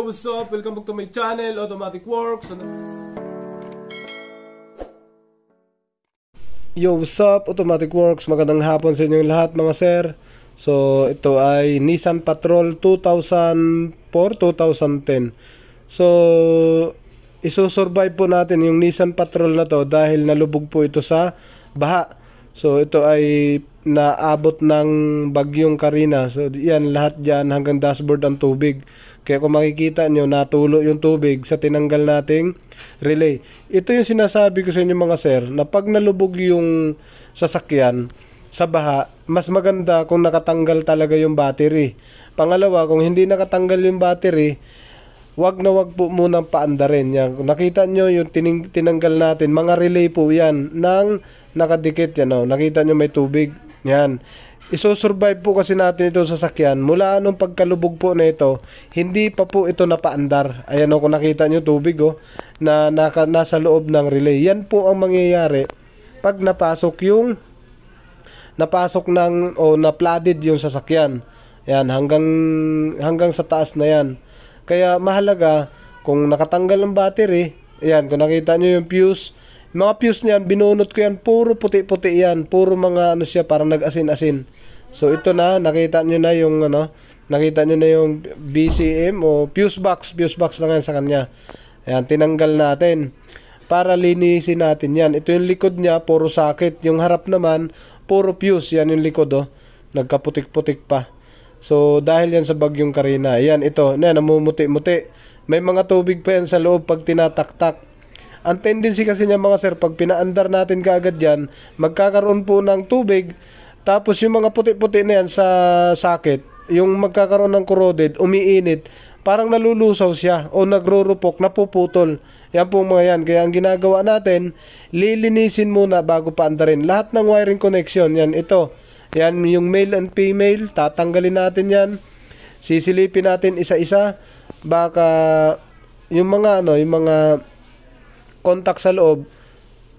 What's up? Welcome back to my channel, Automatic Works. Yo, what's up? Automatic Works. Magandang hapon sa inyong lahat mga sir. So, ito ay Nissan Patrol 2004-2010. So, isusurvive po natin yung Nissan Patrol na to dahil nalubog po ito sa baha. So, ito ay naabot ng bagyong Karina. So, yan, lahat dyan hanggang dashboard ang tubig. Kaya kung makikita nyo, natulo yung tubig sa tinanggal nating relay. Ito yung sinasabi ko sa inyo mga sir, na pag nalubog yung sasakyan sa baha, mas maganda kung nakatanggal talaga yung battery. Pangalawa, kung hindi nakatanggal yung battery, wag na wag po munang paandarin. Yan. Kung nakita nyo yung tinanggal natin, mga relay po yan, nang nakadikit yan. Oh. Nakita nyo may tubig. Yan. Isosurvive po kasi natin ito sa sasakyan. Mula nung pagkalubog po na ito, hindi pa po ito napaandar. Ayan o, kung nakita nyo tubig o, na nasa loob ng relay. Yan po ang mangyayari pag napasok ng o na-flooded yung sasakyan. Yan, hanggang sa taas na yan. Kaya mahalaga kung nakatanggal ng battery, ayan, kung nakita nyo yung fuse, mga fuse niyan, binunot ko yan, puro puti-puti yan, puro mga ano siya, parang nag-asin-asin. So ito na, nakita nyo na yung nakita nyo na yung BCM o fuse box lang yan sa kanya. Ayan, tinanggal natin para linisin natin yan. Ito yung likod niya, puro sakit. Yung harap naman, puro fuse. Yan yung likod oh, nagkaputik-putik pa. So dahil yan sa bagyong Karina. Ayan, ito, namumuti-muti. May mga tubig pa yan sa loob pag tinataktak. Ang tendency kasi niya mga sir, pag pinaandar natin kaagad yan, magkakaroon po ng tubig. Tapos yung mga puti-puti na yan sa sakit, yung magkakaroon ng corroded, umiinit, parang nalulusaw siya o nagrurupok, napuputol. Yan po mga yan. Kaya ang ginagawa natin, lilinisin muna bago paandarin. Lahat ng wiring connection, yan ito. Yan yung male and female, tatanggalin natin yan. Sisilipin natin isa-isa. Baka yung mga contact sa loob,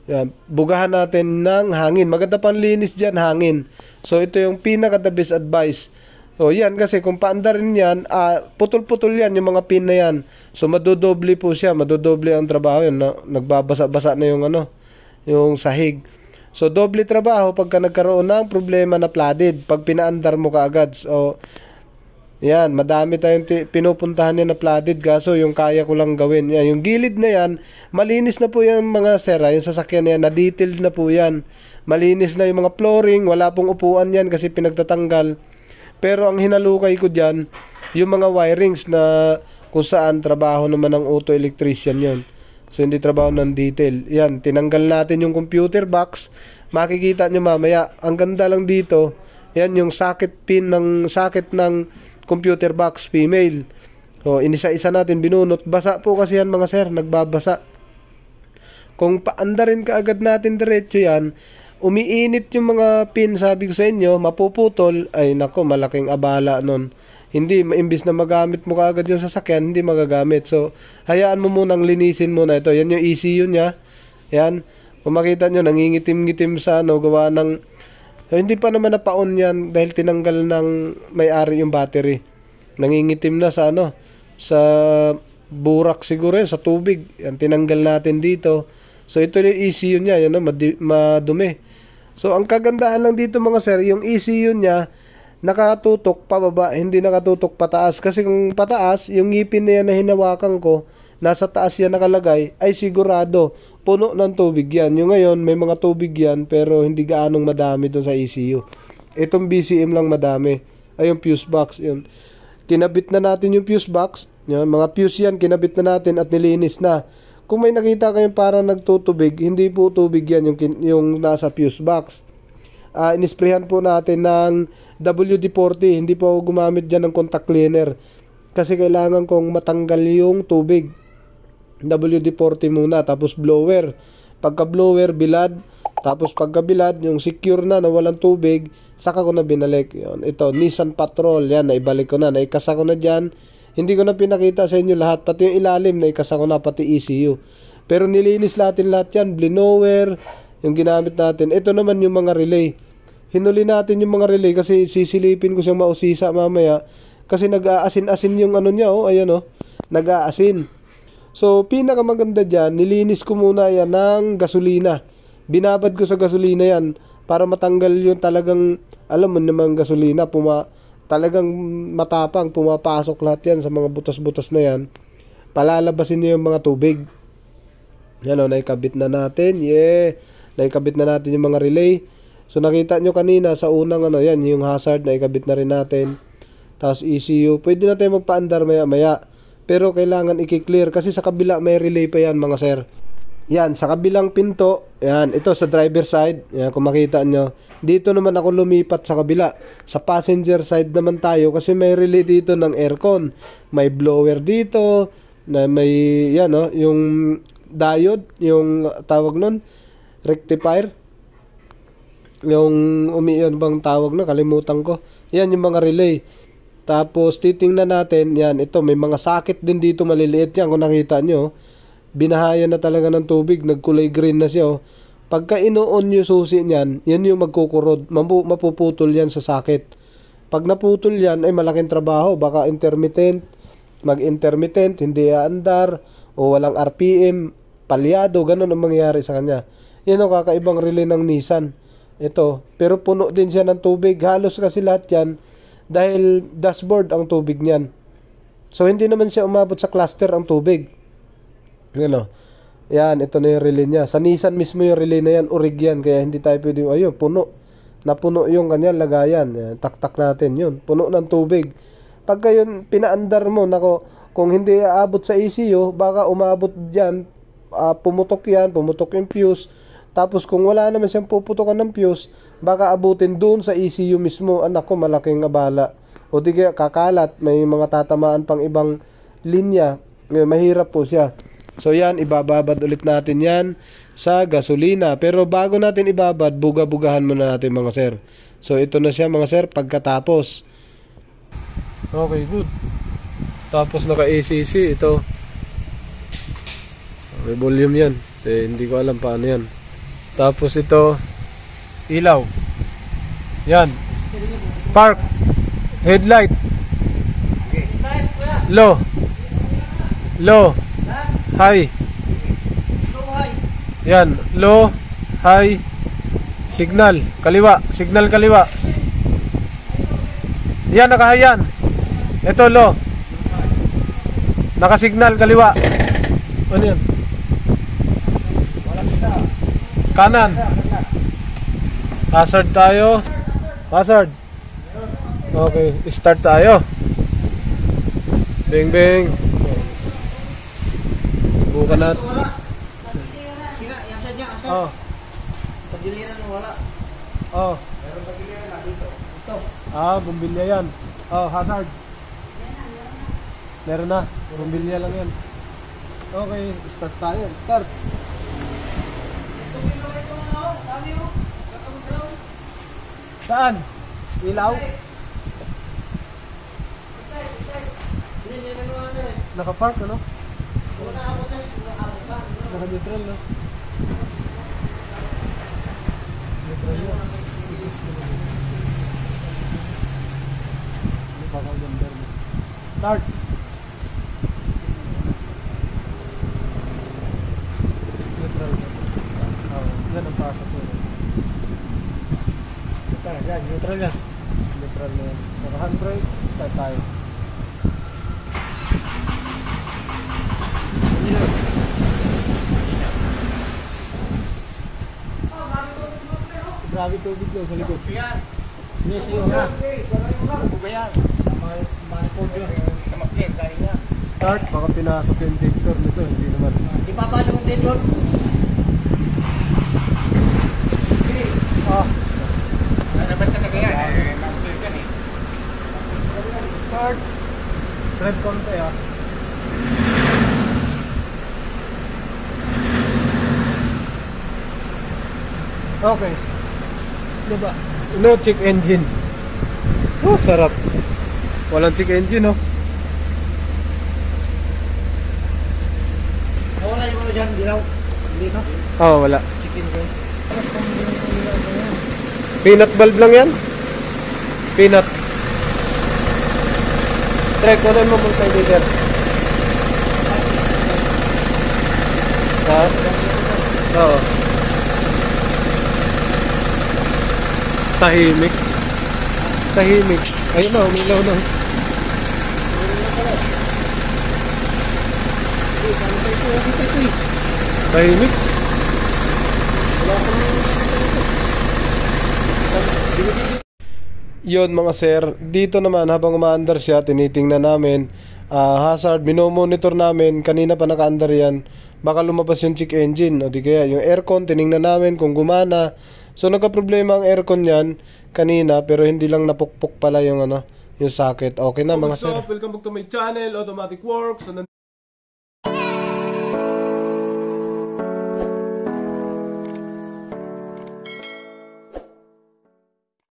yan, bugahan natin ng hangin. Maganda pang linis dyan, hangin. So ito yung pinaka-the best advice. So yan, kasi kung paandarin yan, putol-putol yan yung mga pin na yan. So madodoble po siya, madodoble ang trabaho yan. Nagbabasa-basa na yung sahig. So doble trabaho pagka nagkaroon ng problema na flooded, pag pinaandar mo kaagad. So yan, madami tayong pinupuntahan yan na flooded, kaso yung kaya ko lang gawin. Yan, yung gilid na yan, malinis na po yan mga sir, yung sasakyan na yan, na-detailed na po yan. Malinis na yung mga flooring, wala pong upuan yan kasi pinagtatanggal. Pero ang hinalukay ko dyan, yung mga wirings na kung saan trabaho naman ng auto electrician yon. So hindi trabaho ng detail. Yan, tinanggal natin yung computer box. Makikita nyo mamaya, ang ganda lang dito, yan yung socket pin ng computer box, female. O, inisa-isa natin, binunot. Basa po kasi yan mga sir, nagbabasa. Kung paandarin ka agad natin diretso yan, umiinit yung mga pin, sabi ko sa inyo, mapuputol, ay nako, malaking abala nun. Hindi, imbis na magamit mo kaagad yung sasakyan, hindi magagamit. So, hayaan mo munang linisin muna ito. Yan yung ECU niya. Yan. Kung makita nyo, nangingitim-ngitim sa gawa ng hindi pa naman napaon yan dahil tinanggal ng may-ari yung battery. Nangingitim na sa sa burak siguro yan, sa tubig. Yan, tinanggal natin dito. So ito yung ECU niya, yan, madumi. So ang kagandahan lang dito mga sir, yung ECU niya nakatutok pababa, hindi nakatutok pataas. Kasi kung pataas, yung ngipin na yan na hinawakan ko, nasa taas yan nakalagay, ay sigurado puno ng tubig yan. Yung ngayon, may mga tubig yan, pero hindi gaanong madami doon sa ECU. Itong BCM lang madami. Ay, yung fuse box. Yun. Kinabit na natin yung fuse box. Yan, mga fuse yan, kinabit na natin at nilinis na. Kung may nakita kayong parang nagtutubig, hindi po tubig yan yung nasa fuse box. Inisprehan po natin ng WD-40. Hindi po ako gumamit dyan ng contact cleaner. Kasi kailangan kong matanggal yung tubig. WD-40 muna, tapos blower. Pagka blower, bilad. Tapos pagka bilad, yung secure na walang tubig, saka ko na binalik. Yun. Ito, Nissan Patrol. Yan, naibalik ko na. Naikasa ko na dyan. Hindi ko na pinakita sa inyo lahat. Pati yung ilalim, naikasa ko na, pati ECU. Pero nilinis natin lahat yan. Blower, yung ginamit natin. Ito naman yung mga relay. Hinuli natin yung mga relay kasi sisilipin ko siyang mausisa mamaya. Kasi nag-aasin-asin yung ano niya, oh, ayan oh. nag-aasin. So, pinakamaganda dyan, nilinis ko muna yan ng gasolina. Binabad ko sa gasolina yan para matanggal yung talagang, alam mo naman gasolina, talagang matapang, pumapasok lahat yan sa mga butas-butas na yan. Palalabasin niyo yung mga tubig. Yan o, naikabit na natin. Naikabit na natin yung mga relay. So, nakita nyo kanina sa unang yan, yung hazard, naikabit na rin natin. Tapos ECU, pwede na tayo magpaandar maya-maya. Pero kailangan i-clear kasi sa kabila may relay pa yan mga sir. Yan, sa kabilang pinto, yan, ito sa driver side, yan, kung makita nyo. Dito naman ako lumipat sa kabila. Sa passenger side naman tayo kasi may relay dito ng aircon. May blower dito, na may, yan o, yung diode, yung tawag nun, rectifier. Yung umiyon bang tawag na, kalimutan ko. Yan yung mga relay. Tapos titingnan natin, yan, ito may mga sakit din dito maliliit yan kung nakita nyo. Binahayan na talaga ng tubig, nagkulay green na siya. Pagka ino-on yung susi niyan, yan yung magkukurod, mapuputol yan sa sakit. Pag naputol yan, ay malaking trabaho, baka intermittent, mag-intermittent, hindi aandar, o walang RPM, palyado, ganun ang mangyayari sa kanya. Yan ang kakaibang relay ng Nissan. Ito, pero puno din siya ng tubig, halos kasi lahat yan, dahil dashboard ang tubig niyan. So, hindi naman siya umabot sa cluster ang tubig. Ano? Yan, ito na yung relay niya. Sa Nissan mismo yung relay na yan, orig yan. Kaya hindi tayo pwede, ayun, puno. Napuno yung kanyang lagayan. Yan, tak-tak natin yun. Puno ng tubig. Pagka yun, pinaandar mo, nako, kung hindi aabot sa ECU, baka umabot dyan, pumutok yan, pumutok yung fuse. Tapos kung wala naman siyang puputokan ng fuse, baka abutin doon sa ECU mismo. Anak ko, malaking abala. O di kaya kakalat, may mga tatamaan pang ibang linya. Mahirap po siya. So yan, ibababad ulit natin yan sa gasolina. Pero bago natin ibabad, buga-bugahan muna natin mga sir. So ito na siya mga sir, pagkatapos. Okay, good. Tapos naka-ACC, ito. May volume yan. Hindi ko alam paano yan. Tapos ito, ilaw. Yan. Park. Headlight. Low. Low. High. Yan. Low. High. Signal. Kaliwa. Signal kaliwa. Yan. Naka-high yan. Ito low. Naka-signal kaliwa. Ano yan? Kanan. Hazard tayo. Hazard. Okay, start tayo. Bing bing. Subukan natin. Oh. Pagiliran wala. Oh. Meron pagiliran na dito. Ito. Bumbilya yan. Oh, hazard. Meron na. Bumbilya lang yan. Okay, start tayo. Start. Saan? Ilaw? Naka-park, ano? Naka-neutral, no? Neutral yun. Start! Neutral. Yan ang pasok yun. Neutral yan. Neutral yan. Naka-handbrake, start tayo. Grabe tubig lang sa likod. Yan. Sinisiyo na. Buga yan. Sa manifold yun. Namakyan, kaya niya. Start, baka pinasok yung injector nito. Hindi naman. Di papasok yung injector. Start. Drive konti ah. Okay. Diba? No check engine. Oh, sarap. Walang check engine, oh. Wala yung ano dyan, dilaw. Dito? Oo, wala. Chicken ko. Peanut bulb lang yan? Peanut. Try ko rin mo multimeter. Oo. Tahimik. Tahimik. Ayun na, umilaw na. Tahimik. Yon mga sir, dito naman habang umaandar siya, tinitingnan namin hazard, minomonitor namin, kanina pa nakaandar yan, baka lumabas yung check engine o di kaya yung aircon, tiningnan namin kung gumana. So nagka-problema ang aircon yan kanina, pero hindi lang napukpok pala yung yung socket. Okay na mga sir. Welcome back to my channel, Automatic Works.